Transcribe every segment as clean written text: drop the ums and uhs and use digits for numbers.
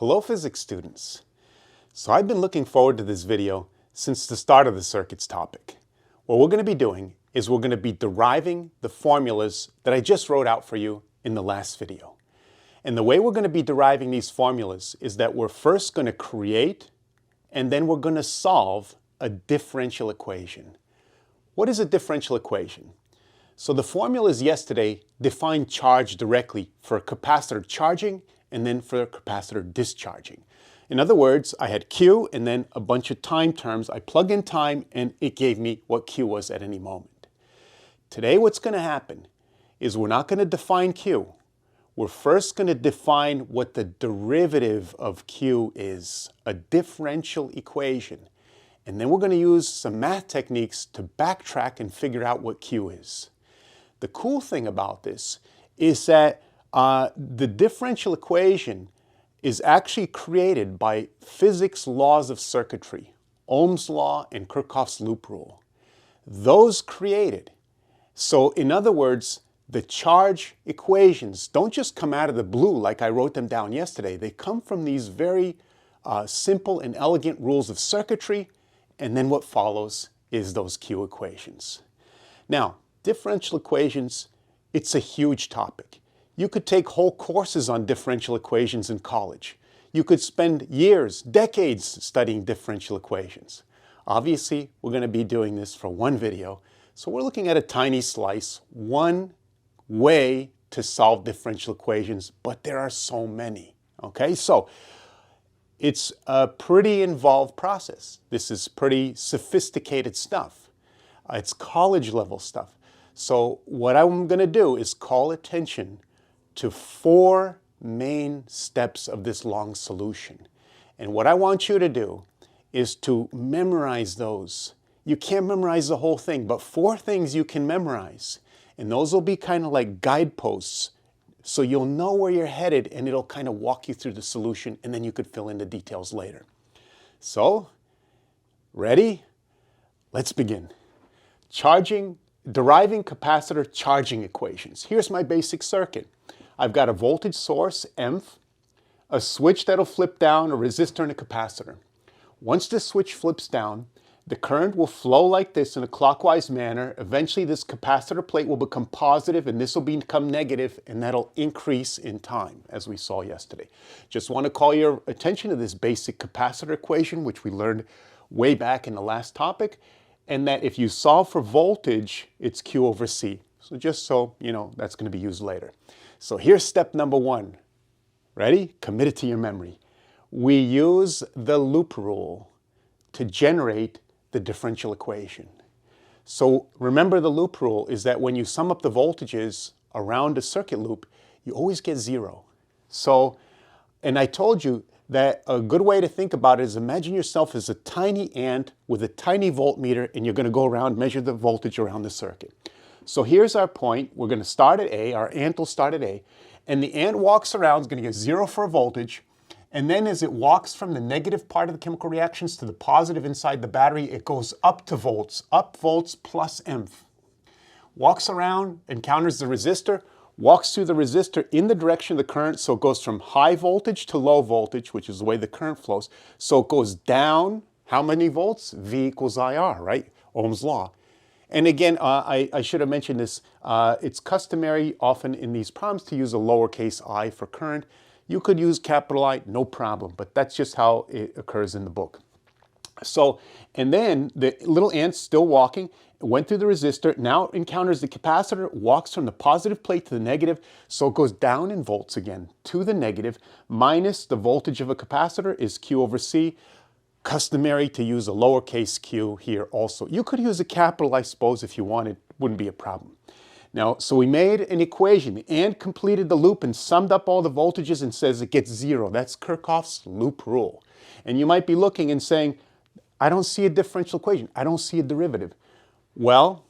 Hello physics students. So I've been looking forward to this video since the start of the circuits topic. What we're going to be doing is we're going to be deriving the formulas that I just wrote out for you in the last video. And the way we're going to be deriving these formulas is that we're first going to create and then we're going to solve a differential equation. What is a differential equation? So the formulas yesterday defined charge directly for capacitor charging and then for capacitor discharging. In other words, I had Q and then a bunch of time terms. I plugged in time and it gave me what Q was at any moment. Today what's going to happen is we're not going to define Q. We're first going to define what the derivative of Q is, a differential equation. And then we're going to use some math techniques to backtrack and figure out what Q is. The cool thing about this is that the differential equation is actually created by physics laws of circuitry, Ohm's law and Kirchhoff's loop rule. Those created. So in other words, the charge equations don't just come out of the blue like I wrote them down yesterday. They come from these very simple and elegant rules of circuitry, and then what follows is those Q equations. Now, differential equations, it's a huge topic. You could take whole courses on differential equations in college. You could spend years, decades studying differential equations. Obviously, we're going to be doing this for one video, so we're looking at a tiny slice, one way to solve differential equations, but there are so many. Okay, so it's a pretty involved process. This is pretty sophisticated stuff. It's college level stuff. So what I'm going to do is call attention to 4 main steps of this long solution. And what I want you to do is to memorize those. You can't memorize the whole thing, but 4 things you can memorize. And those will be kind of like guideposts. So you'll know where you're headed and it'll kind of walk you through the solution and then you could fill in the details later. So, ready? Let's begin. Deriving capacitor charging equations. Here's my basic circuit. I've got a voltage source, EMF, a switch that'll flip down, a resistor, and a capacitor. Once this switch flips down, the current will flow like this in a clockwise manner. Eventually this capacitor plate will become positive and this will become negative, and that'll increase in time, as we saw yesterday. Just want to call your attention to this basic capacitor equation, which we learned way back in the last topic, and that if you solve for voltage, it's Q over C. So just so you know, that's going to be used later. So here's step number 1. Ready? Commit it to your memory. We use the loop rule to generate the differential equation. So remember, the loop rule is that when you sum up the voltages around a circuit loop, you always get 0. So, and I told you that a good way to think about it is imagine yourself as a tiny ant with a tiny voltmeter, and you're going to go around, measure the voltage around the circuit. So here's our point. We're going to start at A. Our ant will start at A. And the ant walks around, is going to get 0 for a voltage. And then as it walks from the negative part of the chemical reactions to the positive inside the battery, it goes up to volts, up volts plus EMF. Walks around, encounters the resistor, walks through the resistor in the direction of the current, so it goes from high voltage to low voltage, which is the way the current flows. So it goes down, how many volts? V equals IR, right? Ohm's law. And again, I should have mentioned this, it's customary often in these problems to use a lowercase I for current. You could use capital I, no problem, but that's just how it occurs in the book. So, and then the little ant's still walking, went through the resistor, now encounters the capacitor, walks from the positive plate to the negative, so it goes down in volts again to the negative, minus the voltage of a capacitor is Q over C. Customary to use a lowercase q here also. You could use a capital, I suppose, if you wanted, wouldn't be a problem. Now, so we made an equation and completed the loop and summed up all the voltages and says it gets 0. That's Kirchhoff's loop rule. And you might be looking and saying, I don't see a differential equation. I don't see a derivative. Well,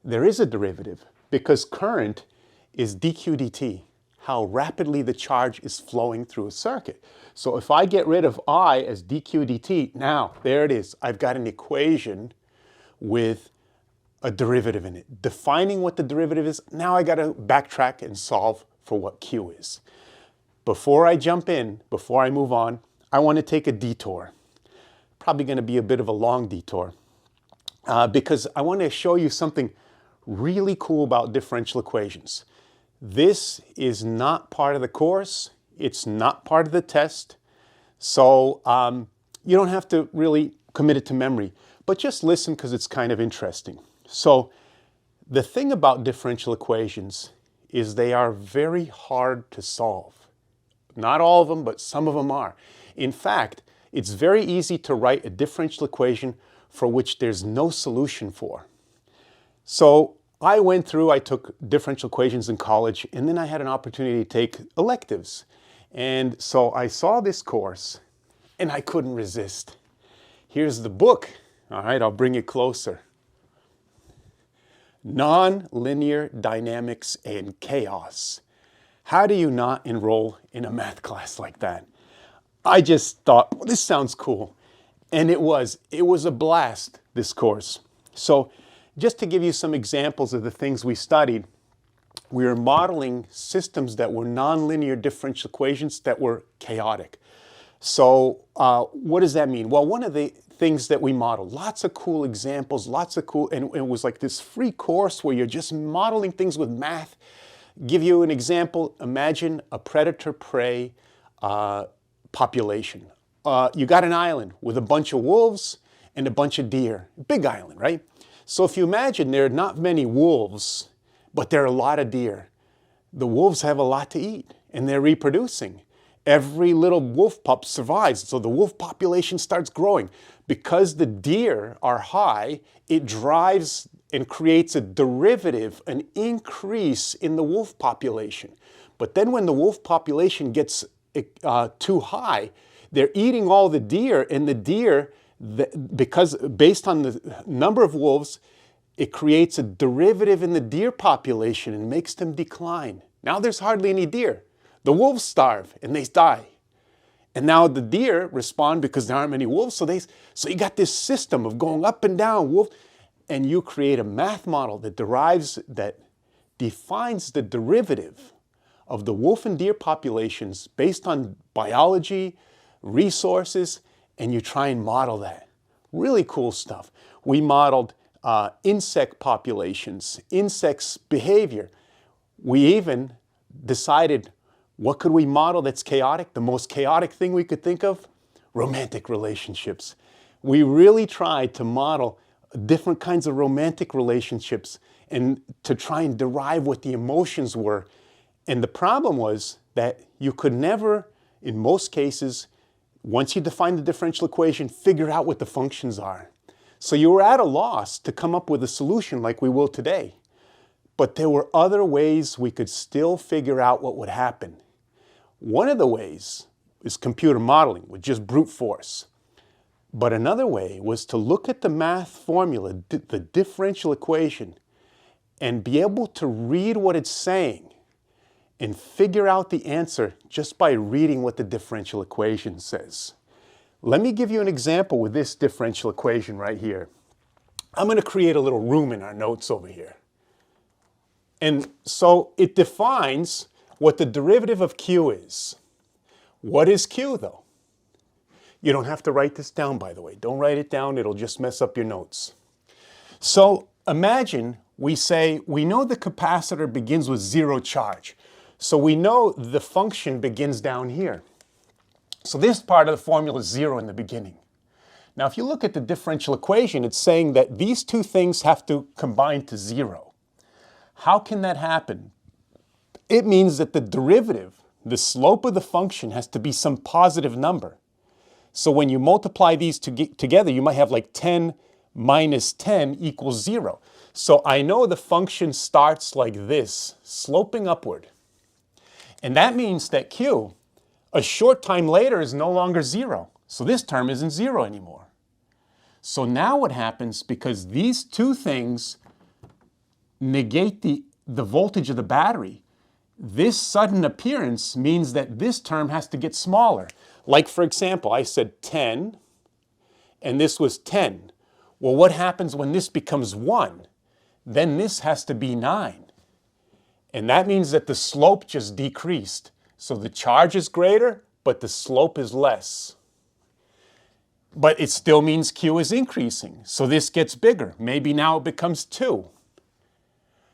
there is a derivative because current is dq dt, how rapidly the charge is flowing through a circuit. So if I get rid of I as dq dt, now there it is. I've got an equation with a derivative in it. Defining what the derivative is, now I got to backtrack and solve for what Q is. Before I jump in, before I move on, I want to take a detour. Probably going to be a bit of a long detour because I want to show you something really cool about differential equations. This is not part of the course. It's not part of the test. So you don't have to really commit it to memory, but just listen because it's kind of interesting. So the thing about differential equations is they are very hard to solve. Not all of them, but some of them are. In fact, it's very easy to write a differential equation for which there's no solution for. So I took differential equations in college, and then I had an opportunity to take electives. And so I saw this course, and I couldn't resist. Here's the book. All right, I'll bring it closer. Nonlinear Dynamics and Chaos. How do you not enroll in a math class like that? I just thought, well, this sounds cool. And it was a blast, this course. So just to give you some examples of the things we studied, we were modeling systems that were nonlinear differential equations that were chaotic. So what does that mean? Well, one of the things that we modeled, lots of cool examples, and it was like this free course where you're just modeling things with math. Give you an example, imagine a predator-prey population. You got an island with a bunch of wolves and a bunch of deer. Big island, right? So if you imagine there are not many wolves, but there are a lot of deer. The wolves have a lot to eat and they're reproducing. Every little wolf pup survives, so the wolf population starts growing. Because the deer are high, it drives and creates a derivative, an increase in the wolf population. But then when the wolf population gets too high, they're eating all the deer, and the deer, because based on the number of wolves, it creates a derivative in the deer population and makes them decline. Now there's hardly any deer. The wolves starve and they die. And now the deer respond because there aren't many wolves. So you got this system of going up and down, wolf, and you create a math model that defines the derivative of the wolf and deer populations based on biology, resources, and you try and model that. Really cool stuff. We modeled insect populations, insects' behavior. We even decided, what could we model that's chaotic? The most chaotic thing we could think of? Romantic relationships. We really tried to model different kinds of romantic relationships and to try and derive what the emotions were. And the problem was that you could never, in most cases, once you define the differential equation, figure out what the functions are. So you were at a loss to come up with a solution like we will today. But there were other ways we could still figure out what would happen. One of the ways is computer modeling with just brute force. But another way was to look at the math formula, the differential equation, and be able to read what it's saying and figure out the answer just by reading what the differential equation says. Let me give you an example with this differential equation right here. I'm going to create a little room in our notes over here. And so it defines what the derivative of Q is. What is Q, though? You don't have to write this down, by the way. Don't write it down. It'll just mess up your notes. So imagine we say, we know the capacitor begins with 0 charge. So we know the function begins down here. So this part of the formula is 0 in the beginning. Now, if you look at the differential equation, it's saying that these two things have to combine to 0. How can that happen? It means that the derivative, the slope of the function, has to be some positive number. So when you multiply these together, you might have like 10 minus 10 equals 0. So I know the function starts like this, sloping upward. And that means that Q, a short time later, is no longer 0. So this term isn't 0 anymore. So now what happens, because these two things negate the voltage of the battery, this sudden appearance means that this term has to get smaller. Like, for example, I said 10, and this was 10. Well, what happens when this becomes 1? Then this has to be 9. And that means that the slope just decreased. So the charge is greater, but the slope is less. But it still means Q is increasing. So this gets bigger. Maybe now it becomes 2.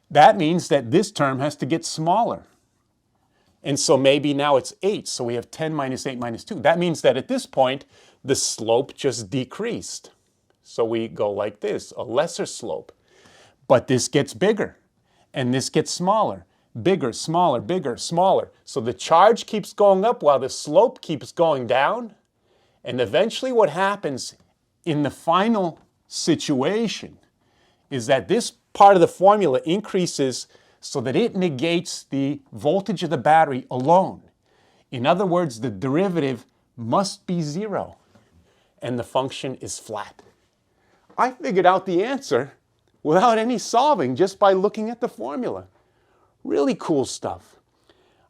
That means that this term has to get smaller. And so maybe now it's 8. So we have 10 minus 8 minus 2. That means that at this point, the slope just decreased. So we go like this, a lesser slope. But this gets bigger, and this gets smaller. Bigger, smaller, bigger, smaller. So the charge keeps going up while the slope keeps going down. And eventually what happens in the final situation is that this part of the formula increases so that it negates the voltage of the battery alone. In other words, the derivative must be 0, and the function is flat. I figured out the answer without any solving, just by looking at the formula. Really cool stuff.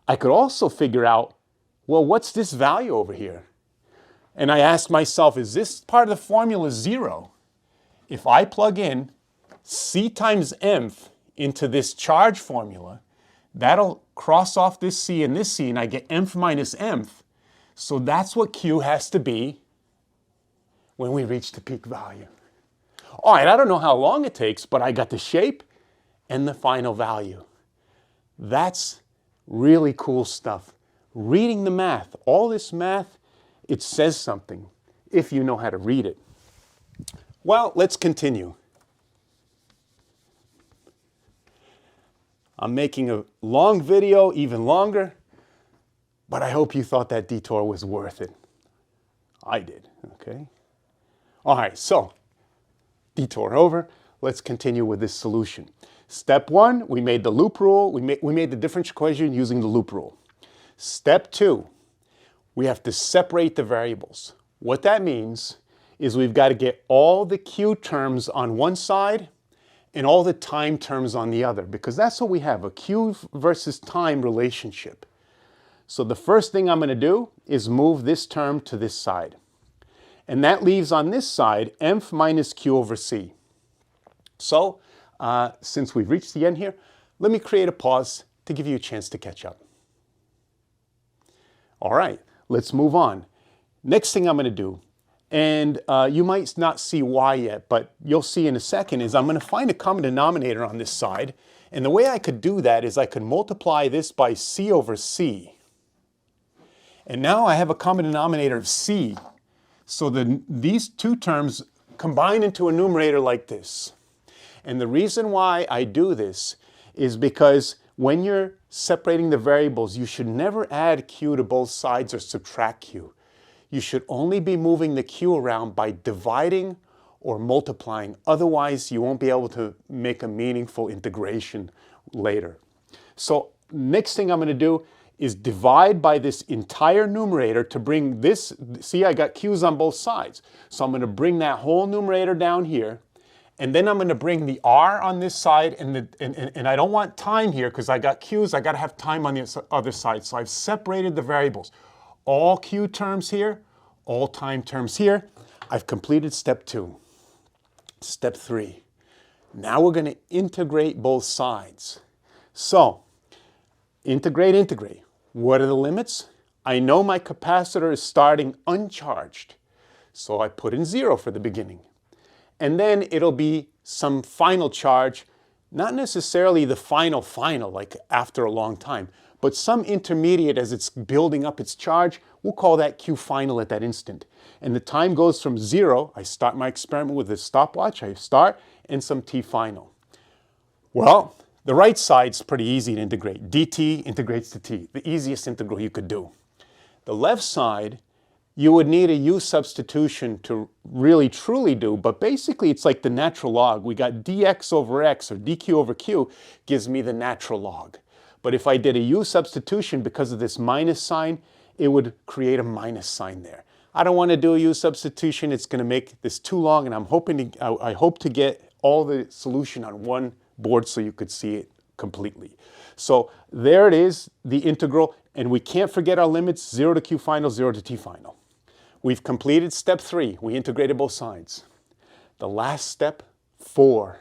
I could also figure out, well, what's this value over here? And I asked myself, is this part of the formula 0? If I plug in C times mth into this charge formula, that'll cross off this C and this C, and I get mth minus mth. So that's what Q has to be when we reach the peak value. All right, I don't know how long it takes, but I got the shape and the final value. That's really cool stuff. Reading the math, all this math, it says something if you know how to read it. Well, let's continue. I'm making a long video, even longer, but I hope you thought that detour was worth it. I did, okay? All right, so detour over. Let's continue with this solution. Step 1, we made the loop rule. We made the differential equation using the loop rule. Step 2, we have to separate the variables. What that means is we've got to get all the Q terms on one side and all the time terms on the other, because that's what we have, a Q versus time relationship. So the first thing I'm going to do is move this term to this side. And that leaves on this side mth minus Q over C. So since we've reached the end here, let me create a pause to give you a chance to catch up. All right, let's move on. Next thing I'm going to do, and you might not see why yet, but you'll see in a second, is I'm going to find a common denominator on this side. And the way I could do that is I could multiply this by C over C. And now I have a common denominator of C. So these two terms combine into a numerator like this. And the reason why I do this is because when you're separating the variables, you should never add Q to both sides or subtract Q. You should only be moving the Q around by dividing or multiplying. Otherwise, you won't be able to make a meaningful integration later. So next thing I'm going to do is divide by this entire numerator to bring this, see, I got Q's on both sides. So I'm going to bring that whole numerator down here. And then I'm going to bring the R on this side, and I don't want time here because I got Q's, I got to have time on the other side. So I've separated the variables. All Q terms here, all time terms here. I've completed step 2. Step 3. Now we're going to integrate both sides. So, integrate. What are the limits? I know my capacitor is starting uncharged. So I put in 0 for the beginning. And then it'll be some final charge, not necessarily the final, like after a long time, but some intermediate as it's building up its charge. We'll call that Q final at that instant. And the time goes from 0, I start my experiment with a stopwatch, I start, and some T final. Well, the right side's pretty easy to integrate. dt integrates to T, the easiest integral you could do. The left side, you would need a U substitution to really truly do, but basically it's like the natural log. We got dx over x or dq over q gives me the natural log. But if I did a U substitution because of this minus sign, it would create a minus sign there. I don't want to do a U substitution. It's going to make this too long, and I hope to get all the solution on one board so you could see it completely. So there it is, the integral, and we can't forget our limits, 0 to Q final, 0 to T final. We've completed step 3. We integrated both sides. The last step, 4.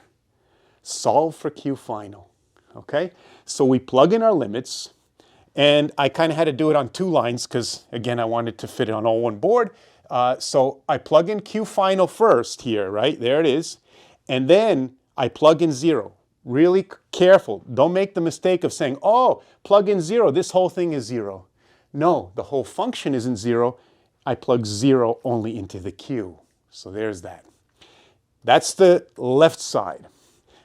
Solve for Q final. Okay? So we plug in our limits, And I kind of had to do it on 2 lines because, again, I wanted to fit it on all one board. So I plug in Q final first here, right? There it is. And then I plug in 0. Really careful. Don't make the mistake of saying, oh, plug in 0. This whole thing is 0. No, the whole function isn't 0. I plug 0 only into the Q. So there's that. That's the left side.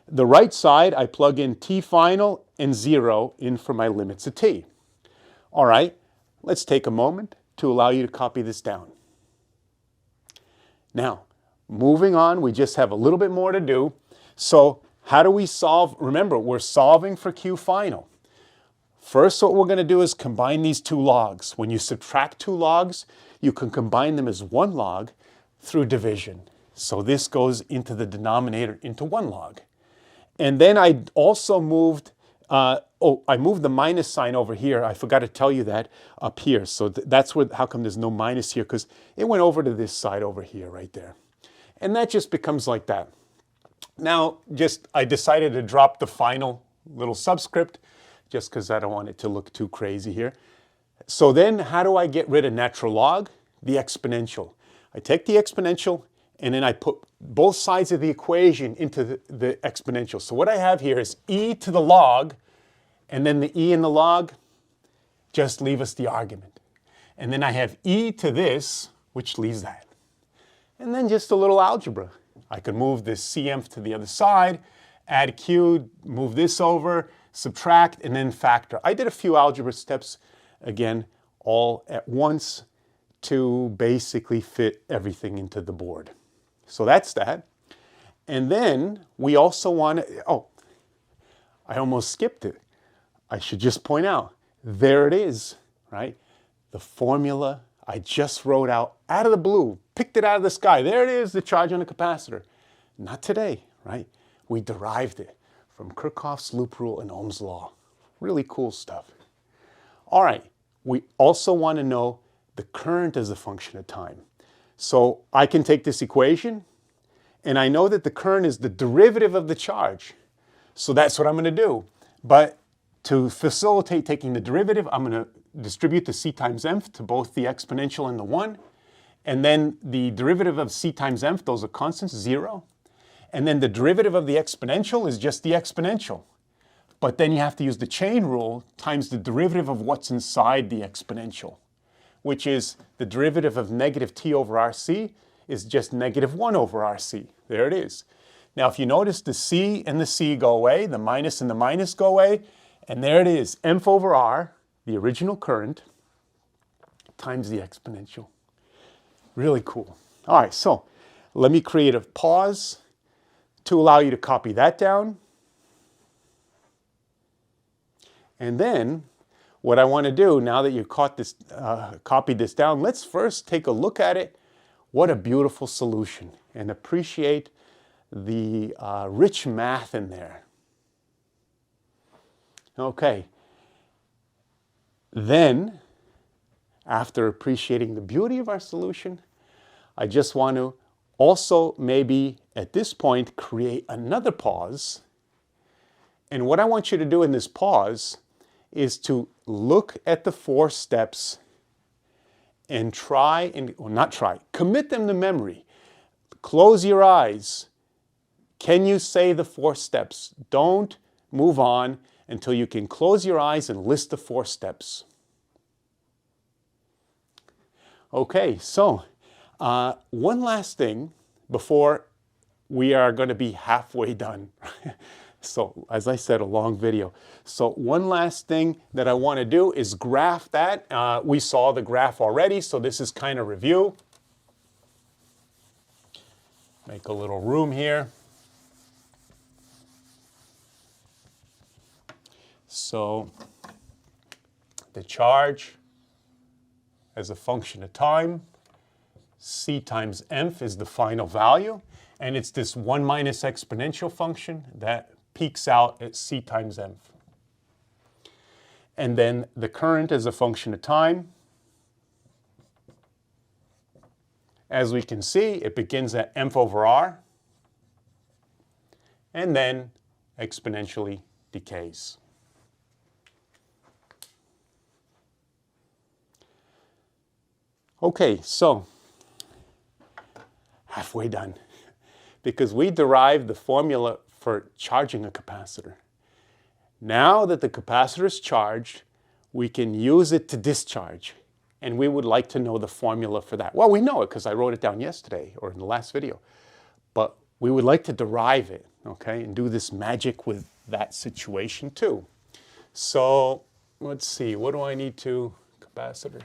The right side, I plug in T final and 0 in for my limits of T. All right, let's take a moment to allow you to copy this down. Now, moving on, we just have a little bit more to do. So how do we solve? Remember, we're solving for Q final. First, what we're going to do is combine these 2 logs. When you subtract 2 logs, you can combine them as 1 log through division. So this goes into the denominator into 1 log. And then I also moved, I moved the minus sign over here. I forgot to tell you that up here. So that's where, how come there's no minus here? Because it went over to this side over here, right there. And that just becomes like that. Now, I decided to drop the final little subscript just because I don't want it to look too crazy here. So then how do I get rid of natural log? The exponential. I take the exponential and then I put both sides of the equation into the exponential. So what I have here is e to the log, and then the e in the log, just leave us the argument. And then I have e to this, which leaves that. And then just a little algebra. I could move this cm to the other side, add q, move this over, subtract, and then factor. I did a few algebra steps, again, all at once to basically fit everything into the board. So that's that. And then we also want to, oh, I almost skipped it. I should just point out, there it is, right? The formula I just wrote out of the blue, picked it out of the sky. There it is, the charge on a capacitor. Not today, right? We derived it from Kirchhoff's loop rule and Ohm's law. Really cool stuff. All right, we also want to know the current as a function of time. So I can take this equation, and I know that the current is the derivative of the charge. So that's what I'm going to do. But to facilitate taking the derivative, I'm going to distribute the c times nth to both the exponential and the 1. And then the derivative of c times nth, those are constants, 0. And then the derivative of the exponential is just the exponential. But then you have to use the chain rule times the derivative of what's inside the exponential, which is the derivative of negative t over rc is just negative 1 over rc. There it is. Now, if you notice, the c and the c go away, the minus and the minus go away, and there it is, nth over r, the original current, times the exponential. Really cool. All right, so let me create a pause to allow you to copy that down. And then what I want to do, now that you copied this down, let's first take a look at it. What a beautiful solution, and appreciate the rich math in there. Okay. Then, after appreciating the beauty of our solution, I just want to also maybe at this point create another pause. And what I want you to do in this pause is to look at the 4 steps and try, and well, not try, commit them to memory. Close your eyes. Can you say the 4 steps? Don't move on until you can close your eyes and list the 4 steps. Okay, so one last thing before we are going to be halfway done. So, as I said, a long video. So one last thing that I want to do is graph that. We saw the graph already, so this is kind of review. Make a little room here. So the charge as a function of time, c times nth is the final value, and it's this 1 minus exponential function that peaks out at c times nth. And then the current as a function of time. As we can see, it begins at nth over r, and then exponentially decays. Okay, so halfway done. Because we derived the formula for charging a capacitor. Now that the capacitor is charged, we can use it to discharge. And we would like to know the formula for that. Well, we know it because I wrote it down yesterday or in the last video. But we would like to derive it, okay, and do this magic with that situation too. So let's see, what do I need to capacitor?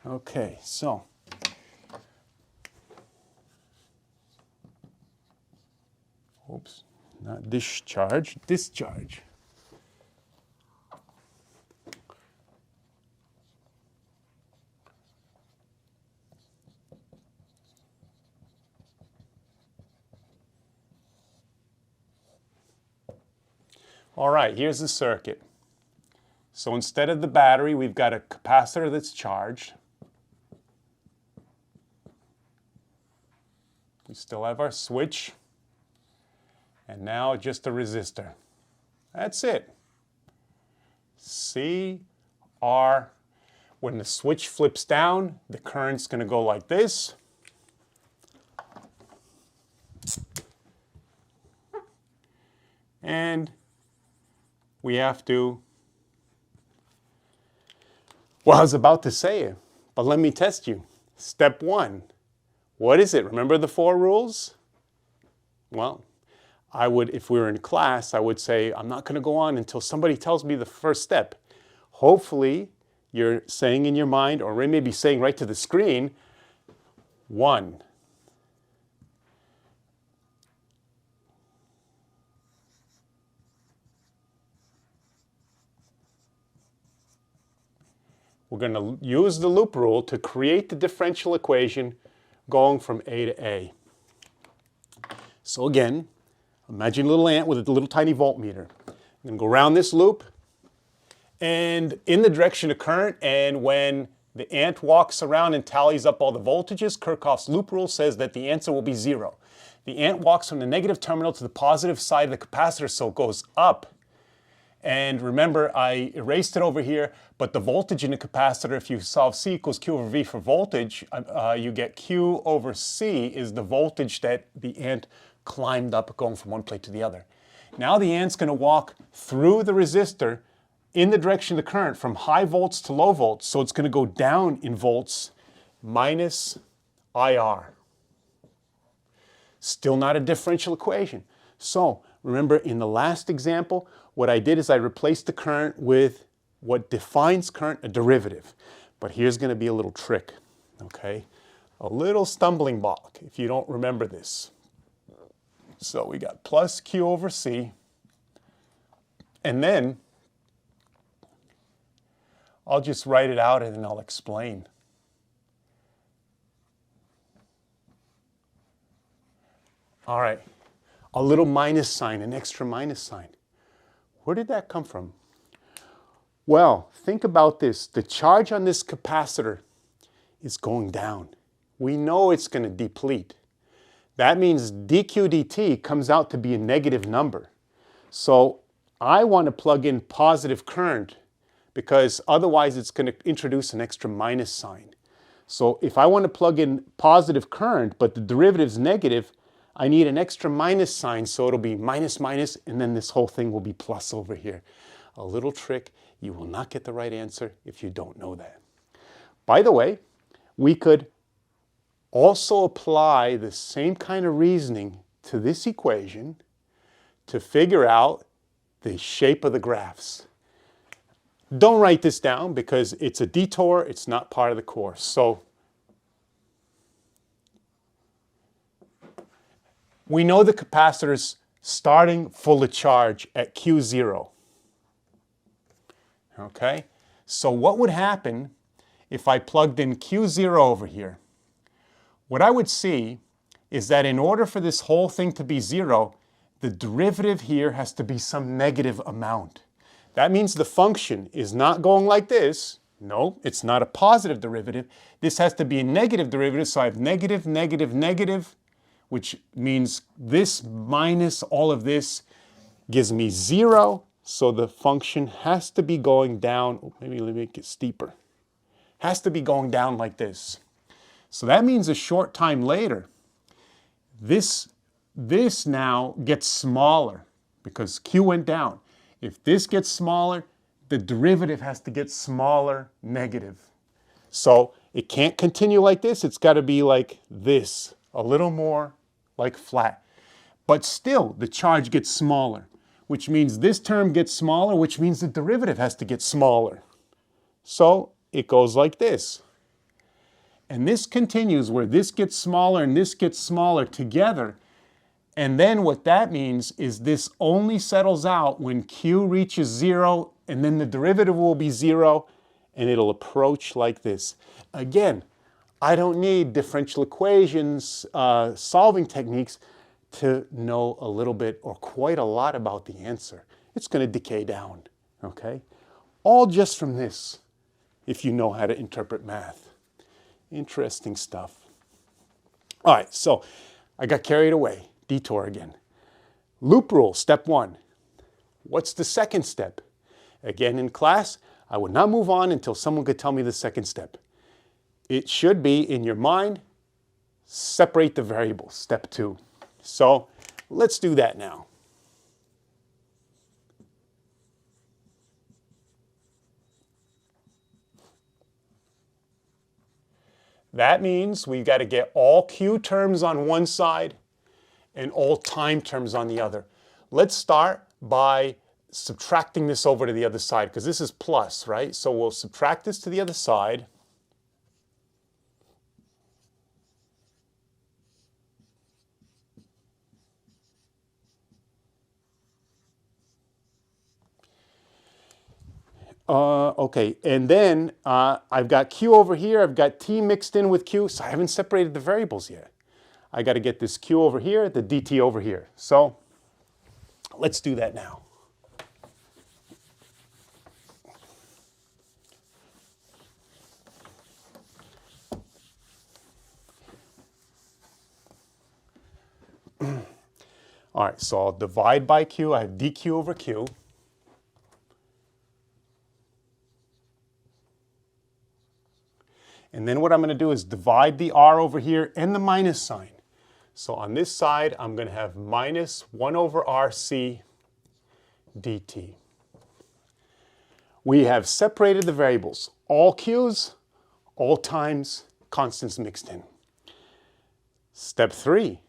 Okay, so oops, not discharge, discharge. All right, here's the circuit. So instead of the battery, we've got a capacitor that's charged. We still have our switch. And now just a resistor. That's it. C, R. When the switch flips down, the current's going to go like this. And we have to, well, I was about to say it, but let me test you. Step 1. What is it? Remember the 4 rules? Well, I would, if we were in class, I would say, I'm not going to go on until somebody tells me the first step. Hopefully, you're saying in your mind, or maybe saying right to the screen, 1. We're going to use the loop rule to create the differential equation going from A to A. So again, imagine a little ant with a little tiny voltmeter. I'm going to go around this loop and in the direction of current, and when the ant walks around and tallies up all the voltages, Kirchhoff's loop rule says that the answer will be 0. The ant walks from the negative terminal to the positive side of the capacitor, so it goes up. And remember, I erased it over here, but the voltage in the capacitor, if you solve C equals Q over V for voltage, you get Q over C is the voltage that the ant climbed up going from one plate to the other. Now the ant's going to walk through the resistor in the direction of the current from high volts to low volts, so it's going to go down in volts minus IR. Still not a differential equation. So remember in the last example, what I did is I replaced the current with what defines current, a derivative. But here's going to be a little trick, okay? A little stumbling block if you don't remember this. So we got plus Q over C, and then I'll just write it out and then I'll explain. All right, a little minus sign, an extra minus sign. Where did that come from? Well, think about this. The charge on this capacitor is going down. We know it's going to deplete. That means dq dt comes out to be a negative number. So I want to plug in positive current because otherwise it's going to introduce an extra minus sign. So if I want to plug in positive current, but the derivative is negative, I need an extra minus sign, so it'll be minus minus, and then this whole thing will be plus over here. A little trick. You will not get the right answer if you don't know that. By the way, we could also apply the same kind of reasoning to this equation to figure out the shape of the graphs. Don't write this down because it's a detour, it's not part of the course. So we know the capacitor's starting full of charge at Q0. Okay, so what would happen if I plugged in Q0 over here? What I would see is that in order for this whole thing to be 0, the derivative here has to be some negative amount. That means the function is not going like this, No, it's not a positive derivative. This has to be a negative derivative, so I have negative, negative, negative, which means this minus all of this gives me 0. So the function has to be going down. Maybe let me make it steeper. Has to be going down like this. So that means a short time later, this now gets smaller because q went down. If this gets smaller, the derivative has to get smaller, negative. So it can't continue like this. It's got to be like this, a little more like flat. But still, the charge gets smaller, which means this term gets smaller, which means the derivative has to get smaller. So it goes like this. And this continues where this gets smaller and this gets smaller together. And then what that means is this only settles out when q reaches 0, and then the derivative will be 0, and it'll approach like this. Again, I don't need differential equations solving techniques to know a little bit or quite a lot about the answer. It's going to decay down, okay? All just from this, if you know how to interpret math. Interesting stuff. All right, so I got carried away. Detour again. Loop rule, step 1. What's the second step? Again, in class, I would not move on until someone could tell me the second step. It should be, in your mind, separate the variables, step 2. So let's do that now. That means we've got to get all q terms on one side and all time terms on the other. Let's start by subtracting this over to the other side, because this is plus, right? So we'll subtract this to the other side. Okay, and then I've got q over here, I've got t mixed in with q, so I haven't separated the variables yet. I got to get this q over here, the dt over here. So let's do that now. All right, so I'll divide by q. I have dq over q. And then what I'm going to do is divide the r over here and the minus sign. So on this side, I'm going to have minus 1 over rc dt. We have separated the variables. All q's, all times, constants mixed in. Step 3.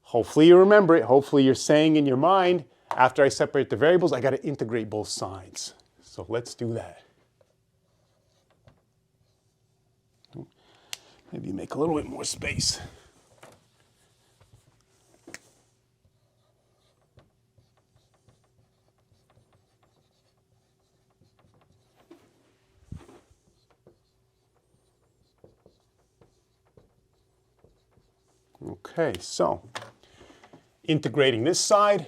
Hopefully you remember it. Hopefully you're saying in your mind, after I separate the variables, I got to integrate both sides. So let's do that. Maybe make a little bit more space. Okay, so integrating this side.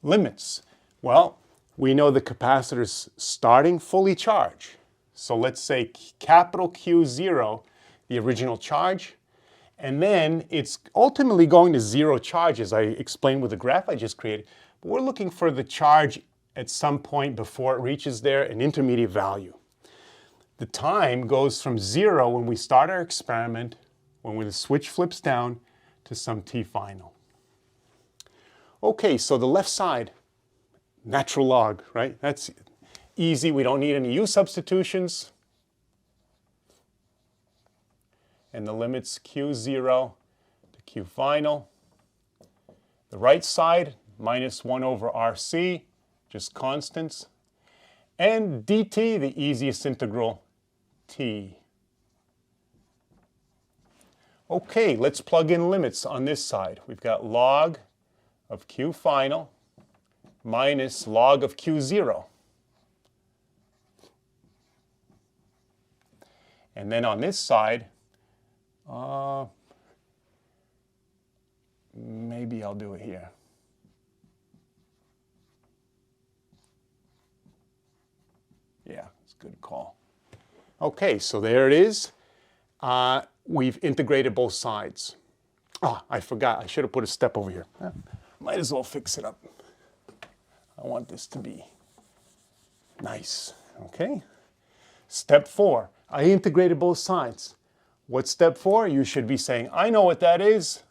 Limits. Well, we know the capacitor's starting fully charged. So let's say capital Q0, the original charge, and then it's ultimately going to 0 charge, as I explained with the graph I just created. But we're looking for the charge at some point before it reaches there, an intermediate value. The time goes from 0 when we start our experiment, when the switch flips down, to some t final. Okay, so the left side, natural log, right? That's easy. We don't need any u substitutions. And the limits q0 to q final. The right side, minus 1 over rc, just constants. And dt, the easiest integral, t. Okay, let's plug in limits on this side. We've got log of q final minus log of q0. And then on this side, maybe I'll do it here. Yeah, it's a good call. Okay, so there it is. We've integrated both sides. I forgot. I should have put a step over here. Might as well fix it up. I want this to be nice. Okay. Step 4. I integrated both sides. What's step 4? You should be saying, I know what that is.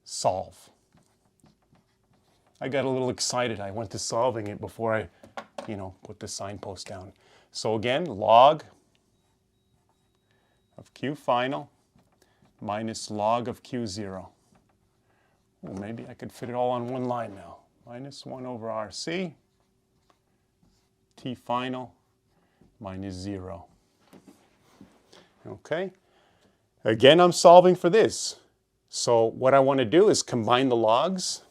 Solve. I got a little excited. I went to solving it before I, put the signpost down. So again, log of Q final minus log of Q0. Well, maybe I could fit it all on one line now. Minus 1 over RC, T final minus 0. Okay. Again, I'm solving for this. So what I want to do is combine the logs.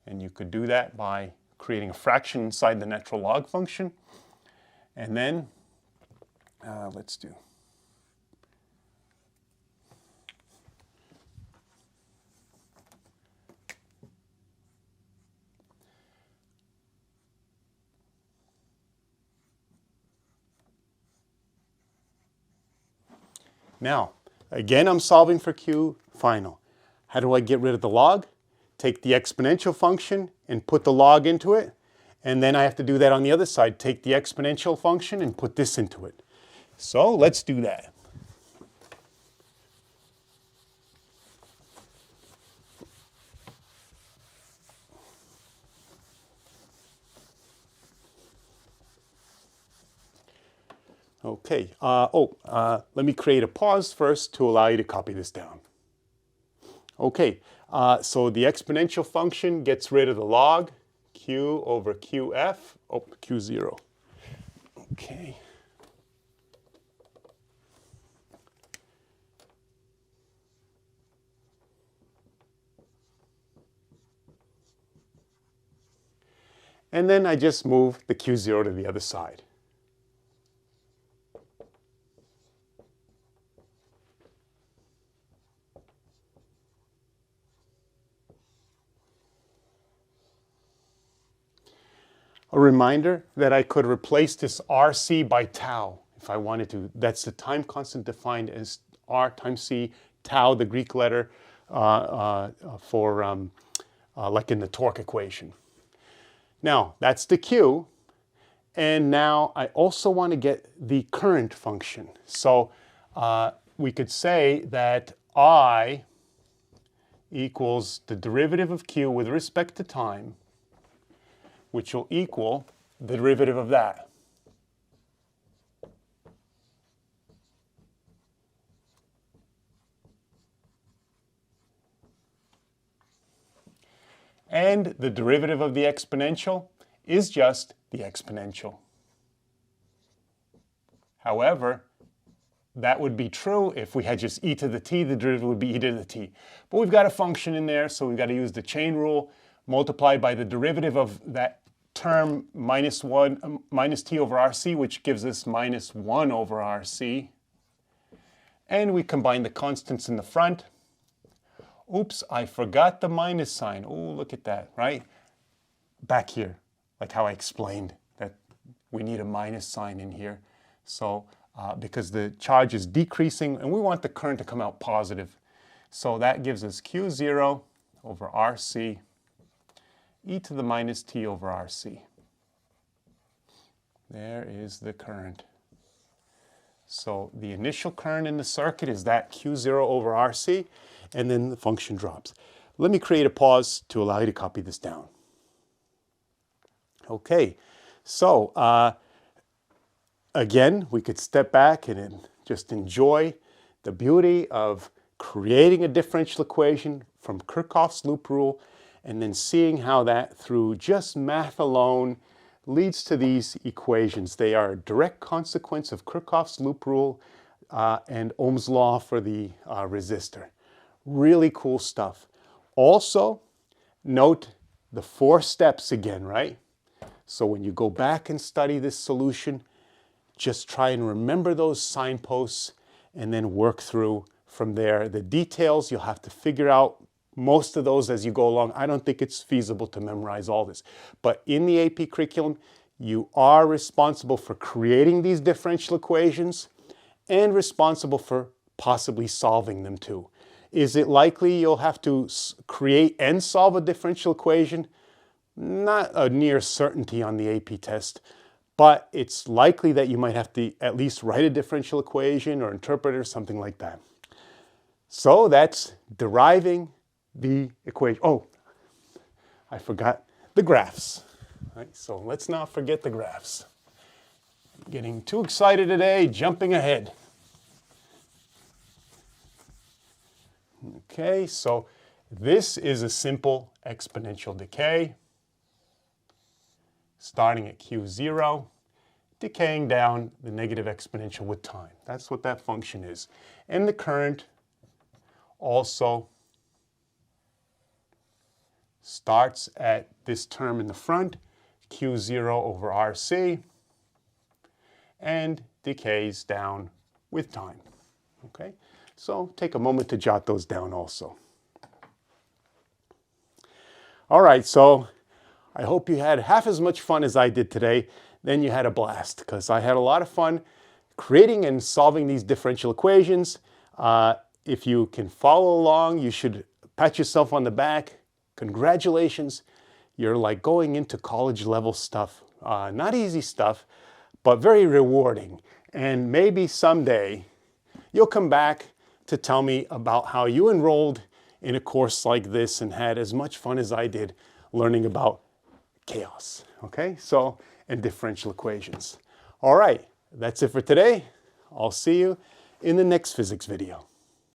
And you could do that by creating a fraction inside the natural log function. And then, let's do. Now, again, I'm solving for Q final. How do I get rid of the log? Take the exponential function and put the log into it. And then I have to do that on the other side. Take the exponential function and put this into it. So let's do that. Okay, let me create a pause first to allow you to copy this down. Okay, so the exponential function gets rid of the log, Q over QF, Q0. Okay. And then I just move the Q0 to the other side. A reminder that I could replace this RC by tau if I wanted to. That's the time constant defined as R times C, tau, the Greek letter for like in the torque equation. Now, that's the Q. And now I also want to get the current function. So we could say that I equals the derivative of Q with respect to time, which will equal the derivative of that. And the derivative of the exponential is just the exponential. However, that would be true if we had just e to the t, the derivative would be e to the t. But we've got a function in there, so we've got to use the chain rule, multiplied by the derivative of that term minus t over RC, which gives us minus 1 over RC. And we combine the constants in the front. Oops, I forgot the minus sign. Oh, look at that, right? Back here, like how I explained that we need a minus sign in here. So because the charge is decreasing and we want the current to come out positive. So that gives us Q0 over RC e to the minus t over RC. There is the current. So the initial current in the circuit is that Q0 over RC, and then the function drops. Let me create a pause to allow you to copy this down. Okay, so again, we could step back and just enjoy the beauty of creating a differential equation from Kirchhoff's loop rule, and then seeing how that, through just math alone, leads to these equations. They are a direct consequence of Kirchhoff's loop rule and Ohm's law for the resistor. Really cool stuff. Also, note the 4 steps again, right? So when you go back and study this solution, just try and remember those signposts and then work through from there. The details, you'll have to figure out most of those as you go along. I don't think it's feasible to memorize all this. But in the AP curriculum, you are responsible for creating these differential equations and responsible for possibly solving them too. Is it likely you'll have to create and solve a differential equation? Not a near certainty on the AP test, but it's likely that you might have to at least write a differential equation or interpret it or something like that. So that's deriving the equation. Oh, I forgot the graphs. Right, so let's not forget the graphs. I'm getting too excited today, jumping ahead. Okay, so this is a simple exponential decay, starting at Q0, decaying down the negative exponential with time. That's what that function is. And the current also starts at this term in the front, Q0 over RC, and decays down with time. Okay, so take a moment to jot those down also. All right, so I hope you had half as much fun as I did today. Then you had a blast, because I had a lot of fun creating and solving these differential equations. If you can follow along, you should pat yourself on the back. Congratulations, you're like going into college level stuff. Not easy stuff, but very rewarding. And maybe someday you'll come back to tell me about how you enrolled in a course like this and had as much fun as I did learning about chaos, okay? So, and differential equations. All right, that's it for today. I'll see you in the next physics video.